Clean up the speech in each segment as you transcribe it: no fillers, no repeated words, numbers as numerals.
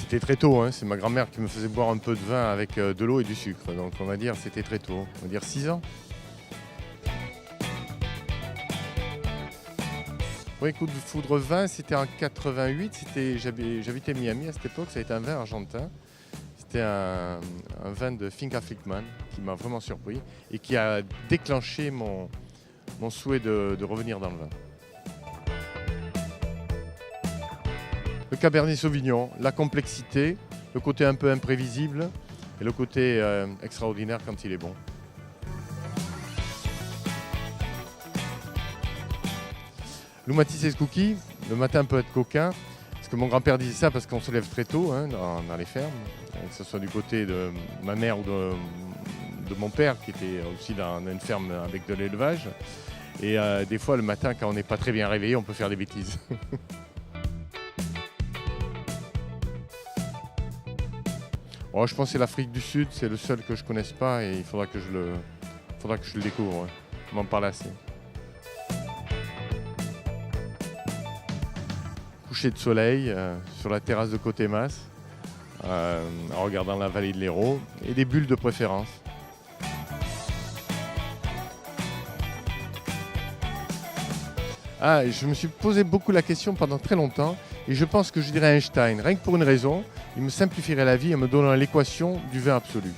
c'était très tôt, hein. C'est ma grand-mère qui me faisait boire un peu de vin avec de l'eau et du sucre. Donc on va dire c'était très tôt, on va dire 6 ans. Oui, coup de foudre vin, c'était en 88, j'habitais Miami à cette époque, ça a été un vin argentin. C'était un vin de Finca Flickman qui m'a vraiment surpris et qui a déclenché mon souhait de revenir dans le vin. Le Cabernet Sauvignon, la complexité, le côté un peu imprévisible et le côté extraordinaire quand il est bon. L'Oumatis Cookie, le matin peut être coquin, parce que mon grand-père disait ça parce qu'on se lève très tôt hein, dans les fermes, que ce soit du côté de ma mère ou de mon père qui était aussi dans une ferme avec de l'élevage. Et des fois le matin quand on n'est pas très bien réveillé, on peut faire des bêtises. Oh, je pense que c'est l'Afrique du Sud, c'est le seul que je ne connaisse pas et il faudra que je le découvre. Ouais. On m'en parle assez. Coucher de soleil sur la terrasse de Côté-Mas, en regardant la vallée de l'Hérault et des bulles de préférence. Ah, je me suis posé beaucoup la question pendant très longtemps et je pense que je dirais Einstein, rien que pour une raison, il me simplifierait la vie en me donnant l'équation du vin absolu.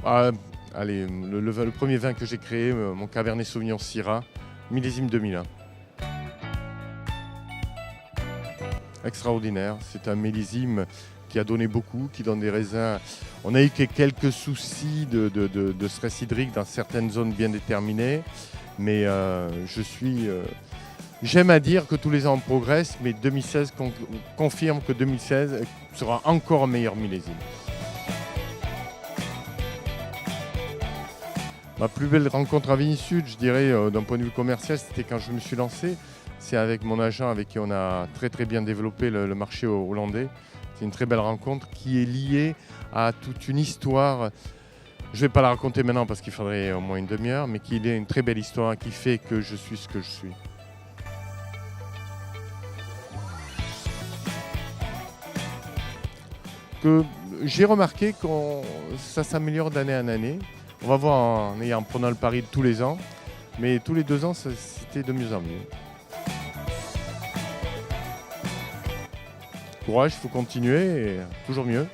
Ah, allez, le premier vin que j'ai créé, mon Cabernet Sauvignon Syrah, millésime 2001. Extraordinaire, c'est un millésime qui a donné beaucoup, qui donne des raisins. On a eu quelques soucis de stress hydrique dans certaines zones bien déterminées, mais j'aime à dire que tous les ans on progresse, mais 2016 confirme que 2016 sera encore un meilleur millésime. Ma plus belle rencontre à Vigny Sud, je dirais, d'un point de vue commercial, c'était quand je me suis lancé. C'est avec mon agent avec qui on a très très bien développé le marché hollandais. C'est une très belle rencontre qui est liée à toute une histoire. Je ne vais pas la raconter maintenant parce qu'il faudrait au moins une demi-heure, mais qui est une très belle histoire qui fait que je suis ce que je suis. J'ai remarqué que ça s'améliore d'année en année. On va voir en prenant le pari de tous les ans, mais tous les 2 ans, c'était de mieux en mieux. Courage, il faut continuer et toujours mieux.